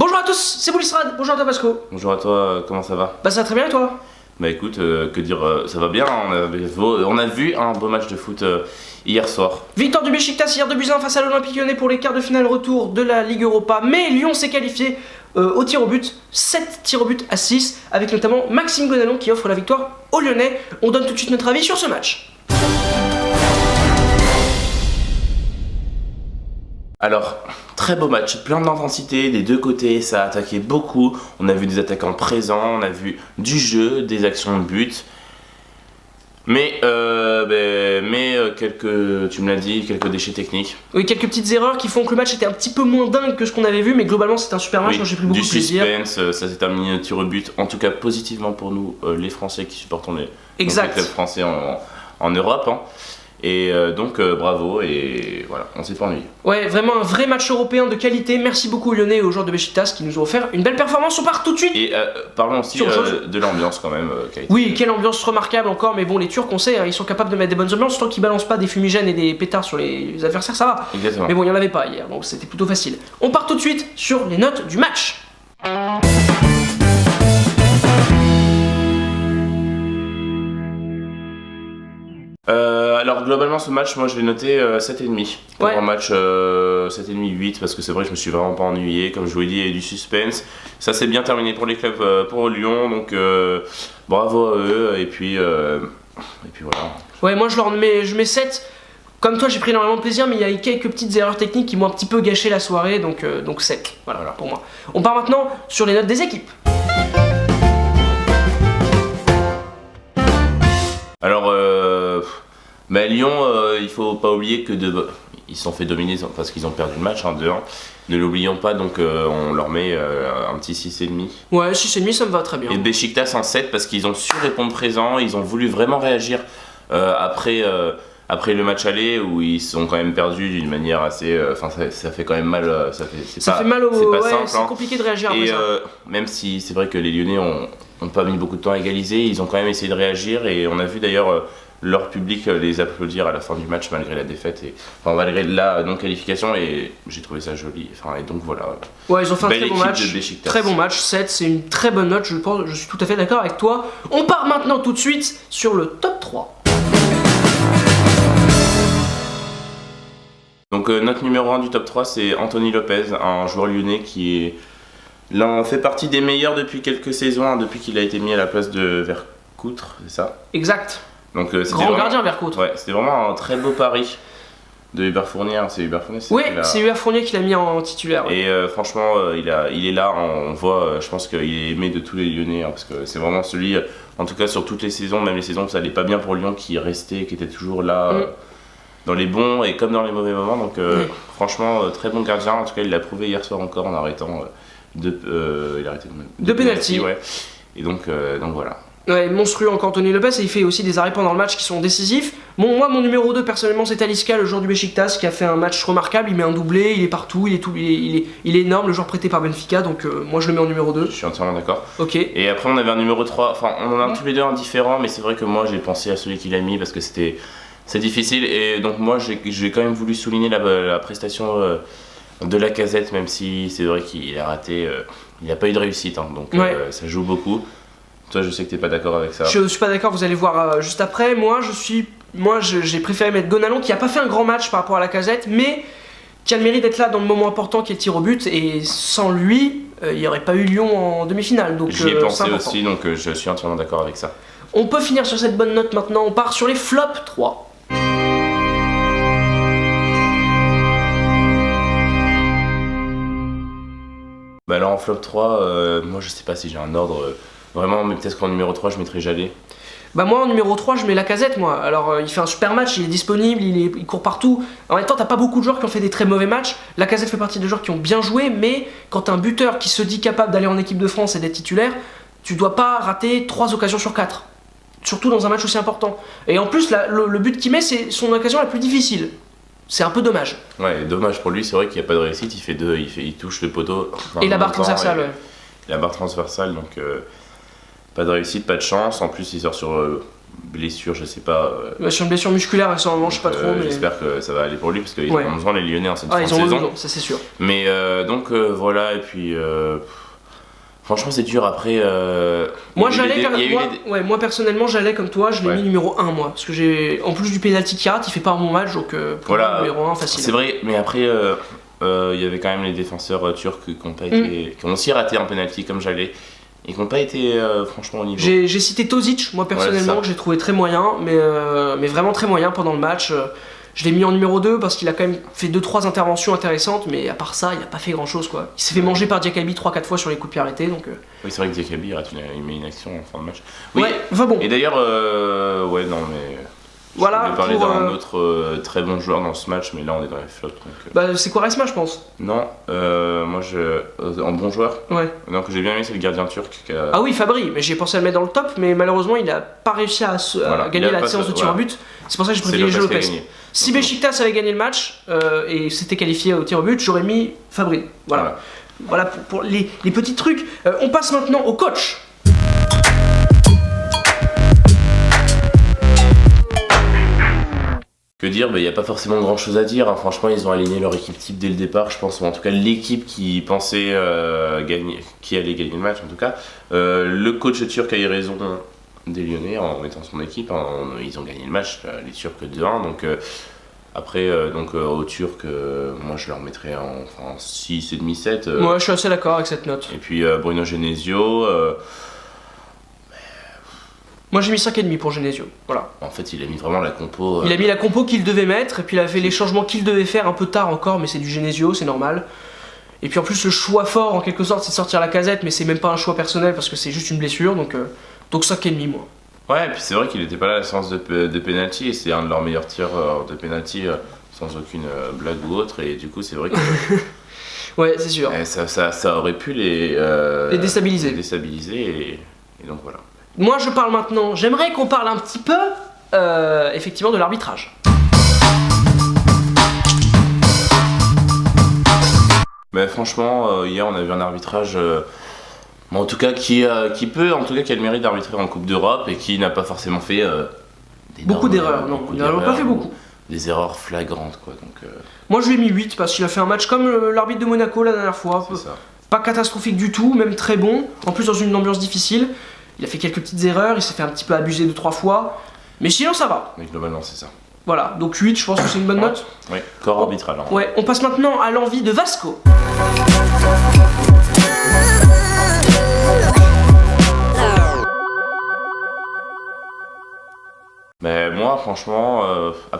Bonjour à tous, c'est Boulistrade, bonjour à toi Pasco. Bonjour à toi, comment ça va? Bah ça va très bien et toi? Bah écoute, que dire, ça va bien, on a vu un beau match de foot hier soir. Victoire du Beşiktaş hier 2-1 face à l'Olympique Lyonnais pour les quarts de finale retour de la Ligue Europa. Mais Lyon s'est qualifié au tir au but, 7 tirs au but à 6, avec notamment Maxime Gonalon qui offre la victoire aux Lyonnais. On donne tout de suite notre avis sur ce match. Alors, très beau match, plein d'intensité des deux côtés, ça a attaqué beaucoup. On a vu des attaquants présents, on a vu du jeu, des actions de but. Mais quelques, tu me l'as dit, quelques déchets techniques. Oui, quelques petites erreurs qui font que le match était un petit peu moins dingue que ce qu'on avait vu, mais globalement c'était un super match, Oui, moi j'ai pris beaucoup de plaisir. Du suspense, ça s'est terminé au tir au but, en tout cas positivement pour nous, les Français qui supportons les clubs français en Europe. Hein. Et donc bravo, et voilà, on s'est pas ennuyé. Ouais, vraiment un vrai match européen de qualité. Merci beaucoup aux Lyonnais et aux joueurs de Beşiktaş qui nous ont offert une belle performance. On part tout de suite. Et parlons aussi de l'ambiance quand même. Oui, quelle ambiance remarquable encore, mais bon, les Turcs, on sait, hein, ils sont capables de mettre des bonnes ambiances, tant qu'ils balancent pas des fumigènes et des pétards sur les adversaires, ça va. Exactement. Mais bon, il n'y en avait pas hier, donc c'était plutôt facile. On part tout de suite sur les notes du match. Alors globalement ce match, moi je l'ai noté 7,5 pour un match 7,5, 8 parce que c'est vrai que je me suis vraiment pas ennuyé, comme je vous l'ai dit, il y a eu du suspense. Ça s'est bien terminé pour les clubs, pour Lyon, donc bravo à eux, et puis voilà. Ouais, moi je mets 7. Comme toi, j'ai pris énormément de plaisir, mais il y a eu quelques petites erreurs techniques qui m'ont un petit peu gâché la soirée, donc 7. Voilà pour moi. On part maintenant sur les notes des équipes. Alors Lyon, il faut pas oublier que ils se sont fait dominer parce qu'ils ont perdu le match 2-1. Ne l'oublions pas, donc on leur met un petit 6,5. Ouais, 6,5 ça me va très bien. Et Beşiktaş en 7 parce qu'ils ont su répondre présent, ils ont voulu vraiment réagir après le match aller où ils sont quand même perdus d'une manière assez. Ça fait quand même mal. Ça fait mal au. C'est pas ouais, simple. c'est compliqué de réagir après ça. Même si c'est vrai que les Lyonnais ont pas mis beaucoup de temps à égaliser, ils ont quand même essayé de réagir et on a vu d'ailleurs leur public les applaudir à la fin du match malgré la défaite malgré la non-qualification, et j'ai trouvé ça joli. Et donc voilà. Ouais, ils ont fait un très bon match. Très bon match, 7, c'est une très bonne note, je suis tout à fait d'accord avec toi. On part maintenant tout de suite sur le top 3. Donc note numéro 1 du top 3, c'est Anthony Lopez, un joueur lyonnais qui fait partie des meilleurs depuis quelques saisons, depuis qu'il a été mis à la place de Vercoutre, c'est ça? Exact. Donc, grand gardien Vercoutre. Ouais, c'était vraiment un très beau pari de Hubert Fournier. C'est Hubert Fournier? Oui, c'est Hubert Fournier qui l'a mis en titulaire. Ouais. Et franchement, il est là, on voit, je pense qu'il est aimé de tous les Lyonnais, parce que c'est vraiment celui, en tout cas sur toutes les saisons, même les saisons où ça allait pas bien pour Lyon, qui restait, qui était toujours là dans les bons et comme dans les mauvais moments. Donc franchement, très bon gardien. En tout cas, il l'a prouvé hier soir encore en arrêtant il a arrêté deux pénaltys. Ouais. Et donc voilà. Ouais, monstrueux encore Anthony Lopez, et il fait aussi des arrêts pendant le match qui sont décisifs. Moi, mon numéro 2 personnellement, c'est Talisca, le joueur du Beşiktaş, qui a fait un match remarquable. Il met un doublé, il est partout, il est énorme, le joueur prêté par Benfica, donc moi je le mets en numéro 2. Je suis entièrement d'accord. Ok. Et après on avait un numéro 3, on en a tous les deux un différent, mais c'est vrai que moi j'ai pensé à celui qu'il a mis parce que c'est difficile, et donc moi j'ai quand même voulu souligner la prestation de Lacazette, même si c'est vrai qu'il a raté, il n'a pas eu de réussite, donc ça joue beaucoup. Toi, je sais que t'es pas d'accord avec ça. Je suis pas d'accord, vous allez voir juste après. Moi, j'ai préféré mettre Gonalon, qui a pas fait un grand match par rapport à Lacazette, mais qui a le mérite d'être là dans le moment important qui est le tir au but, et sans lui, il n'y aurait pas eu Lyon en demi-finale. J'y ai pensé aussi, donc je suis entièrement d'accord avec ça. On peut finir sur cette bonne note maintenant, on part sur les flops 3. Alors en flop 3, moi je sais pas si j'ai un ordre vraiment, mais peut-être qu'en numéro 3 je mettrais Jallet. Moi en numéro 3 je mets Lacazette moi. Alors il fait un super match, il est disponible, il court partout. En même temps t'as pas beaucoup de joueurs qui ont fait des très mauvais matchs. Lacazette fait partie des joueurs qui ont bien joué, mais quand t'as un buteur qui se dit capable d'aller en équipe de France et d'être titulaire, tu dois pas rater 3 occasions sur 4. Surtout dans un match aussi important. Et en plus le but qu'il met, c'est son occasion la plus difficile. C'est un peu dommage. Ouais, dommage pour lui, c'est vrai qu'il n'y a pas de réussite, il touche le poteau. Et la barre transversale, ouais. La barre transversale, donc pas de réussite, pas de chance. En plus, il sort sur blessure, je sais pas. Sur une blessure musculaire, je sais pas trop. Mais... J'espère que ça va aller pour lui parce qu'ils ont besoin les Lyonnais en cette fin de ils ont saison. besoin, ça c'est sûr. Mais donc voilà, et puis franchement c'est dur après. Moi personnellement j'allais comme toi, je l'ai mis numéro 1 moi. Parce que j'ai en plus du penalty qui rate, il fait pas un bon match donc pour moi, numéro 1 facile. C'est vrai, mais après il y avait quand même les défenseurs turcs qui ont aussi raté un penalty comme j'allais. Et qui n'ont pas été franchement au niveau. J'ai cité Tozic, moi personnellement, que j'ai trouvé très moyen, mais vraiment très moyen pendant le match. Je l'ai mis en numéro 2 parce qu'il a quand même fait 2-3 interventions intéressantes, mais à part ça, il a pas fait grand chose quoi. Il s'est fait manger par Diakabi 3-4 fois sur les coups de pied arrêtés donc. Oui, c'est vrai que Diakabi il met une action en fin de match. Oui, enfin bon. Et d'ailleurs, ouais, non mais. Voilà. Je vais parler d'un autre très bon joueur dans ce match, mais là on est dans les flops. Donc, c'est Quaresma, je pense. Non, moi en bon joueur. Ouais. Donc j'ai bien aimé, c'est le gardien turc. Ah oui, Fabri, mais j'ai pensé à le mettre dans le top, mais malheureusement il a pas réussi à gagner la séance de tir au but. C'est pour ça que j'ai privilégié Lopez. Si Beşiktaş avait gagné le match et s'était qualifié au tir au but, j'aurais mis Fabri. Voilà pour les petits trucs. On passe maintenant au coach. Que dire, il n'y a pas forcément grand chose à dire, hein. Franchement ils ont aligné leur équipe type dès le départ je pense, ou en tout cas l'équipe qui pensait gagner, qui allait gagner le match en tout cas. Le coach turc a eu raison des Lyonnais en mettant son équipe, hein. Ils ont gagné le match, les Turcs 2-1, donc après aux Turcs, moi je leur mettrais en 6,5, 7. Moi je suis assez d'accord avec cette note. Et puis Bruno Genesio... Moi j'ai mis 5,5 pour Genesio, voilà. En fait il a mis vraiment la compo... Il a mis la compo qu'il devait mettre, et puis il a fait les changements qu'il devait faire un peu tard encore, mais c'est du Genesio, c'est normal. Et puis en plus le choix fort en quelque sorte c'est de sortir Lacazette, mais c'est même pas un choix personnel parce que c'est juste une blessure, donc 5,5 moi. Ouais, et puis c'est vrai qu'il était pas là à la séance de penalty, et c'est un de leurs meilleurs tireurs de penalty sans aucune blague ou autre, et du coup c'est vrai que... ouais, c'est sûr. Ça aurait pu les déstabiliser. Et donc voilà. Moi je parle maintenant, j'aimerais qu'on parle un petit peu effectivement de l'arbitrage. Mais franchement, hier on a vu un arbitrage, en tout cas qui a le mérite d'arbitrer en Coupe d'Europe et qui n'a pas forcément fait beaucoup d'erreurs, non, il n'a pas fait beaucoup. Des erreurs flagrantes quoi. Donc, moi je lui ai mis 8 parce qu'il a fait un match comme l'arbitre de Monaco la dernière fois. C'est ça. Pas catastrophique du tout, même très bon, en plus dans une ambiance difficile. Il a fait quelques petites erreurs, il s'est fait un petit peu abuser 2-3 fois, mais sinon ça va. Mais globalement c'est ça. Voilà, donc 8, je pense que c'est une bonne note. Oui, corps arbitral. Hein. Ouais, on passe maintenant à l'envie de Vasco. Mais moi franchement, à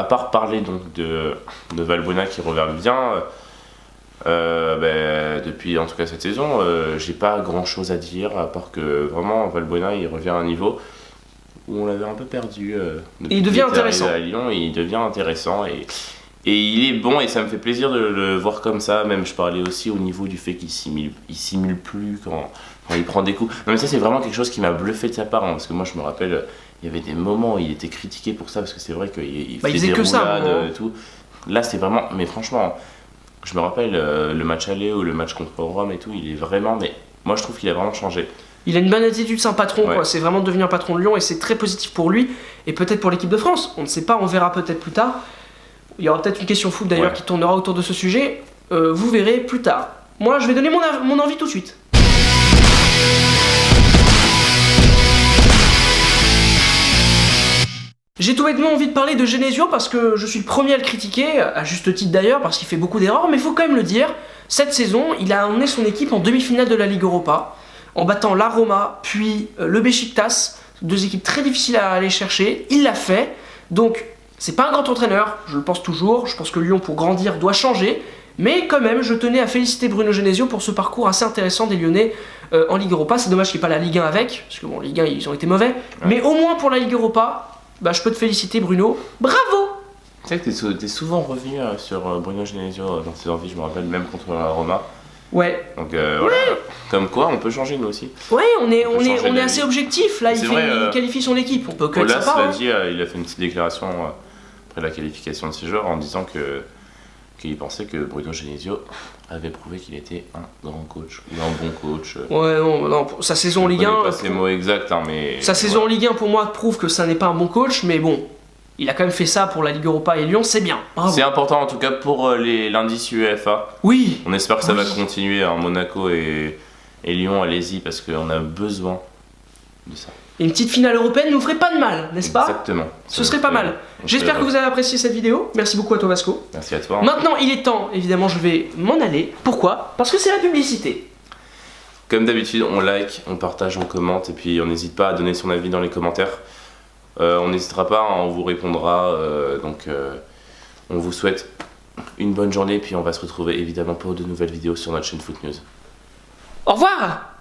part parler donc de Valbuena qui revient bien, depuis en tout cas cette saison, j'ai pas grand chose à dire à part que vraiment Valbuena il revient à un niveau où on l'avait un peu perdu. Il devient intéressant. À Lyon, et il devient intéressant et il est bon et ça me fait plaisir de le voir comme ça. Même je parlais aussi au niveau du fait qu'il simule plus quand il prend des coups. Non mais ça c'est vraiment quelque chose qui m'a bluffé de sa part, hein, parce que moi je me rappelle il y avait des moments où il était critiqué pour ça parce que c'est vrai qu'il faisait des roulades et tout. Là c'est vraiment, mais franchement. Je me rappelle le match aller ou le match contre Rome et tout, il est vraiment, mais moi je trouve qu'il a vraiment changé. Il a une bonne attitude, c'est un patron, quoi. C'est vraiment devenir patron de Lyon et c'est très positif pour lui et peut-être pour l'équipe de France. On ne sait pas, on verra peut-être plus tard. Il y aura peut-être une question foot d'ailleurs qui tournera autour de ce sujet. Vous verrez plus tard. Moi je vais donner mon envie tout de suite. J'ai tout bêtement envie de parler de Genesio parce que je suis le premier à le critiquer, à juste titre d'ailleurs, parce qu'il fait beaucoup d'erreurs, mais il faut quand même le dire, cette saison, il a emmené son équipe en demi-finale de la Ligue Europa, en battant la Roma, puis le Beşiktaş, deux équipes très difficiles à aller chercher, il l'a fait, donc c'est pas un grand entraîneur, je le pense toujours, je pense que Lyon pour grandir doit changer, mais quand même je tenais à féliciter Bruno Genesio pour ce parcours assez intéressant des Lyonnais en Ligue Europa. C'est dommage qu'il n'y ait pas la Ligue 1 avec, parce que bon, Ligue 1 ils ont été mauvais, mais au moins pour la Ligue Europa, je peux te féliciter Bruno, bravo! C'est vrai que t'es souvent revenu sur Bruno Genesio dans ses envies, je me rappelle, même contre la Roma. Ouais. Donc voilà, comme quoi on peut changer nous aussi. Ouais, on est assez objectif, là il qualifie son équipe, on peut que être sympa. Il a fait une petite déclaration après la qualification de ses joueurs en disant qu'il pensait que Bruno Genesio avait prouvé qu'il était un grand coach ou un bon coach. Ouais, non, sa saison en Ligue 1. Pas ces mots exacts, hein, mais. Sa saison en Ligue 1 pour moi prouve que ça n'est pas un bon coach, mais bon, il a quand même fait ça pour la Ligue Europa et Lyon, c'est bien. Bravo. C'est important en tout cas pour l'indice UEFA. Oui. On espère que ça va continuer, hein, Monaco et Lyon, allez-y, parce qu'on a besoin de ça. Et une petite finale européenne nous ferait pas de mal, n'est-ce pas? Exactement. Ce serait pas mal. J'espère que vous avez apprécié cette vidéo. Merci beaucoup à toi Vasco. Merci à toi. Maintenant, il est temps, évidemment, je vais m'en aller. Pourquoi? Parce que c'est la publicité. Comme d'habitude, on like, on partage, on commente, et puis on n'hésite pas à donner son avis dans les commentaires. On n'hésitera pas, on vous répondra. Donc, on vous souhaite une bonne journée, puis on va se retrouver évidemment pour de nouvelles vidéos sur notre chaîne Foot News. Au revoir!